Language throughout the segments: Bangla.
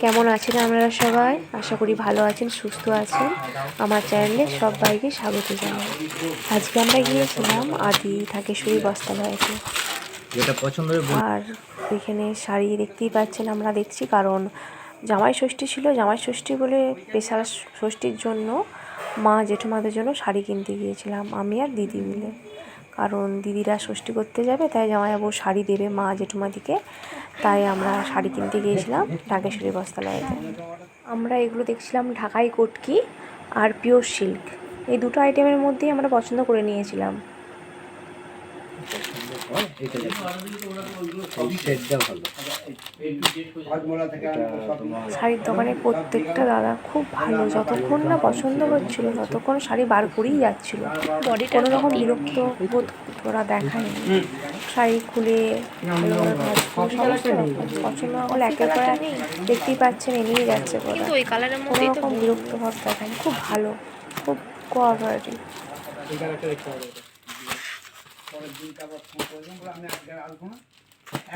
কেমন আছেন আপনারা সবাই? আশা করি ভালো আছেন, সুস্থ আছেন। আমার চ্যানেলে সবাইকে স্বাগত জানাই। আজকে আমরা গিয়েছিলাম আদি ঢাকেশ্বরী বস্ত্রালয়তে। যেটা পছন্দ আর এখানে শাড়ি দেখতেই পাচ্ছেন, আমরা দেখছি কারণ জামাই ষষ্ঠী ছিল। জামাই ষষ্ঠী বলে স্পেশাল ষষ্ঠীর জন্য মা জেঠুমাদের জন্য শাড়ি কিনতে গিয়েছিলাম আমি আর দিদি মিলে। কারণ দিদিরা ষষ্ঠী করতে যাবে, তাই জামাইবাবু শাড়ি দেবে মা জেঠুমাদিকে, তাই আমরা শাড়ি কিনতে গিয়েছিলাম ঢাকেশ্বরী বস্ত্রালয়তে। আমরা এগুলো দেখছিলাম ঢাকাই কটকি আর পিওর সিল্ক, এই দুটো আইটেমের মধ্যেই আমরা পছন্দ করে নিয়েছিলাম। শাড়ির দোকানে প্রত্যেকটা দাদা খুব ভালো, যতক্ষণ না পছন্দ হচ্ছিল ততক্ষণ শাড়ি বার করেই যাচ্ছিল। কোনো রকম বিরক্ত বোধ ওরা দেখায়নি। শাড়ি খুলে ভালোভাবে সমস্ত পছন্দ না হলে একের পর এক দেখতেই পাচ্ছেন এনিয়ে যাচ্ছে। কোনো রকম বিরক্ত ভাব দেখায়নি, খুব ভালো, খুব কোঅপারেটিভ। পরের দিনকে আবার ফোন করলাম, বলে আমি আজকে আসবো না,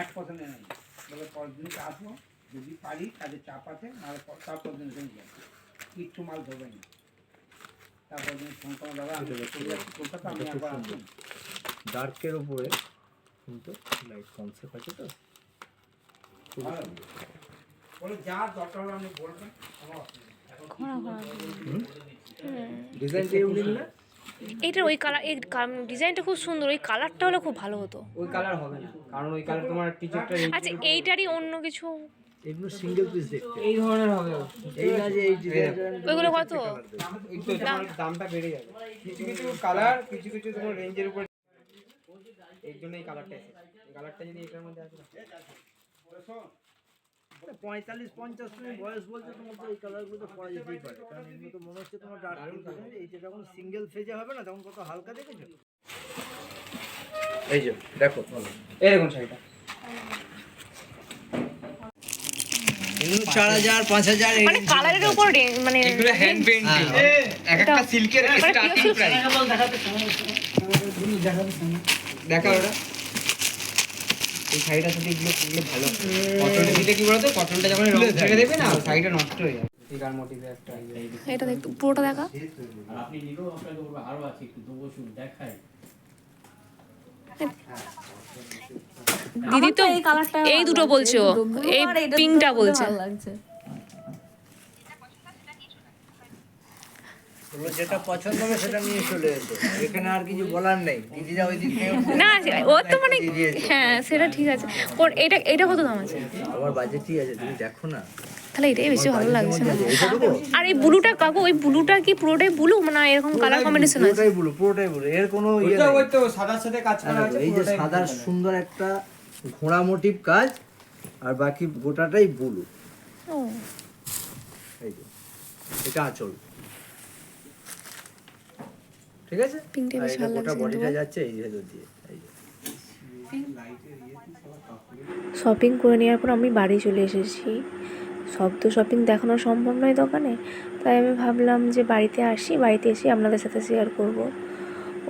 1% নেই বলে পরের দিনকে আসবো, যদি পারি কাজে চাপ আছে, নাহলে তারপর দিন যাবো, কিচ্ছু মাল ধরবে না। তারপর দিন ফোন করা দাদা আমি কলকাতা, আমি একবার আসবো। ডার্কের উপরে কিন্তু লাইট কনসেপ্ট আছে, তো বলে যা দরকার হলে আপনি বলবেন, ডিজাইনটা ইউনিক না? এইটার ওই কালার, এই ডিজাইনটা খুব সুন্দর, ওই কালারটা হলে খুব ভালো হতো। ওই কালার হবে না, কারণ ওই কালার তোমার টিচারটা আচ্ছা এইটারই অন্য কিছু, এগুলো সিঙ্গেল পিস দেখতে, এই ধরনের হবে। এই না যে এই ডিজাইনটা। ওইগুলো কত? এই তো তোমার দামটা বেড়ে যাবে। কিছু কিছু কালার কিছু কিছু তোমার রেঞ্জের উপর, এর জন্য এই কালারটা এসেছে। এই কালারটা যদি এটার মধ্যে আসে 45-50 মিনিট বয়স বলতে তোমার তো এই কালারগুলো তো পরা যেতেই পারে, কারণ এগুলো তো মনে হচ্ছে তোমার ডার্ক কালার। এই যে যখন সিঙ্গেল ফেজে হবে না, তখন কত হালকা দেখেছো। এই যে দেখো, এই দেখুন শাড়িটা, এগুলো 4000-5000 মানে কালারের উপর মানে এগুলো হ্যান্ড পেইন্টিং, এক একটা সিল্কের স্টার্টিং প্রাইস। দেখা ওটা এই শাড়িটা যদি এগুলো কিনলে ভালো। কটনের দিকে কি বলতো, কটনটা যখন রং ছেড়ে দেবে না, শাড়িটা নষ্ট হয়ে যাবে। ফিগার মোটিভে একটা এটা দেখ, পুরোটা দেখা। আর আপনি নিলেও আপনাকে বলবো আরো আছে, একটু দেবো, শুধু দেখাই। দিদি তো এই দুটো বলছো, এই পিঙ্কটা বলছে। যেটা পছন্দ হবে সেটা নিয়ে চলে যেত, এখানে আর কিছু বলার নেই। দিদিরা ওই দিক থেকে না ও তো মানে হ্যাঁ সেটা ঠিক আছে। এটা এটা কত দাম আছে? আমার বাজেটই আছে, তুমি দেখো না। তাহলে এটাই বেশি ভালো লাগছে না। এটা দেবো? আর এই ব্লুটা কাকু, ওই ব্লুটা কি পুরোটাই ব্লু, মানে এরকম কালার কম্বিনেশন আছে? পুরোটাই বলো, এর কোনো ইয়ে ওইটা নেই। ওই তো সাদার সাথে কাজ করা আছে। এই যে সাদা সুন্দর একটা ঘোড়া মোটিভ কাজ, আর বাকি গোটাটাই ব্লু। ও এই যে এটা আঁচল, ঠিক আছে। পিঙ্কটা আর বেশ এটা ভালো গোটা লাগছে। বডিটা যাচ্ছে এই ভেতর দিয়ে। এই যে শপিং করে নেওয়ার পর আমি বাড়ি চলে এসেছি। সব তো শপিং দেখানো সম্ভব নয় দোকানে, তাই আমি ভাবলাম যে বাড়িতে আসি, বাড়িতে এসে আপনাদের সাথে শেয়ার করব।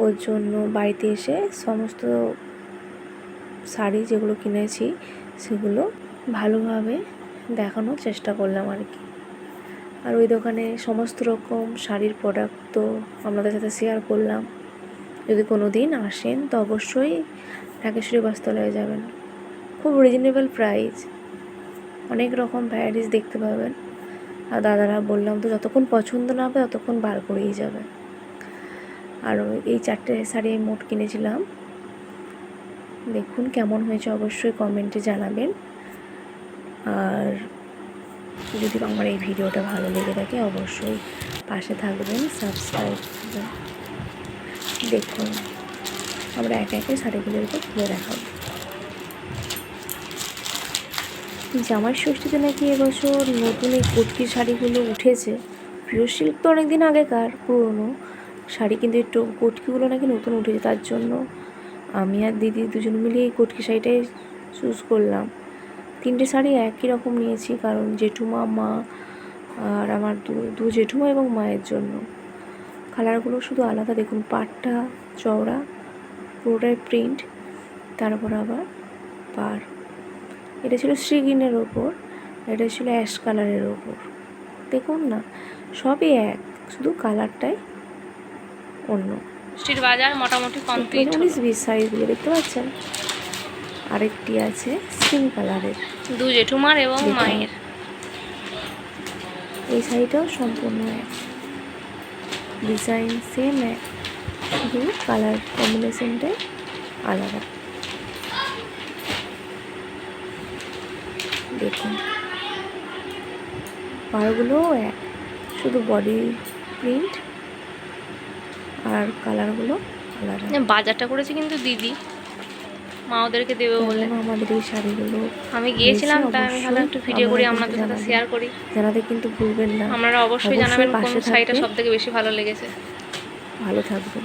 ওর জন্য বাড়িতে এসে সমস্ত শাড়ি যেগুলো কিনেছি সেগুলো ভালোভাবে দেখানোর চেষ্টা করলাম আর কি। আর ওই দোকানে সমস্ত রকম শাড়ির প্রোডাক্ট তো আপনাদের সাথে শেয়ার করলাম। যদি কোনো দিন আসেন তো অবশ্যই ঢাকেশ্বরী বস্ত্রালয়ে যাবেন, খুব রিজনেবল প্রাইস, অনেক রকম ভ্যারাইটিস দেখতে পাবেন। আর দাদারা বললাম তো যতক্ষণ পছন্দ না হবে ততক্ষণ বার করেই যাবে। আর এই 4টে শাড়ি মোট কিনেছিলাম। দেখুন কেমন হয়েছে অবশ্যই কমেন্টে জানাবেন। আর যদি আমার এই ভিডিওটা ভালো লেগে থাকে অবশ্যই পাশে থাকবেন, সাবস্ক্রাইব করবেন। দেখুন আমরা একে একে শাড়িগুলোর উপর খুলে দেখাবো। জামাই ষষ্ঠীতে নাকি এবছর নতুন এই কটকি শাড়িগুলো উঠেছে। পিওর সিল্ক তো অনেক দিন আগেকার পুরনো শাড়ি, কিন্তু একটু কটকিগুলো নাকি নতুন উঠেছে। তার জন্য আমি আর দিদি দুজন মিলে এই কটকি শাড়িটাই চুজ করলাম। 3টে শাড়ি একই রকম নিয়েছি, কারণ জেঠুমা, মা আর আমার দু জেঠুমা এবং মায়ের জন্য। কালারগুলো শুধু আলাদা, দেখুন পাড়টা চওড়া, পুরোটাই প্রিন্ট, তারপর আবার পাড়। এটা ছিল শ্রী গ্রিনের ওপর, এটা ছিল অ্যাশ কালারের ওপর। দেখুন না, সবই এক, শুধু কালারটাই অন্য। স্ট্রিট বাজার মোটামুটি কমপ্লিট 19-20 সাইজগুলো দেখতে পাচ্ছেন। আরেকটি আছে স্কিন কালারের, দু জেঠুমার এবং দেখুন। মায়ের। এই শাড়িটাও সম্পূর্ণ এক, ডিজাইন সেম এক, শুধু কালার কম্বিনেশনটাই আলাদা। দেখুন পাড়গুলোও এক, শুধু বডি প্রিন্ট আর কালারগুলো আলাদা। বাজারটা করেছে কিন্তু দিদি, মা ওদেরকে দেবে বলে। কেমন আমাদের এই শাড়িগুলো আমি গিয়েছিলাম, তাই আমি ভালো অবশ্যই একটু ভিডিও করি, আমাদের আপনাদের সাথে জানাবেন। শেয়ার করি। জানাতে কিন্তু ভুলবেন না। আপনারা অবশ্যই অবশ্যই জানাবেন কোন পাশে শাড়িটা থাকবেন। সব থেকে বেশি ভালো লেগেছে। ভালো থাকবেন।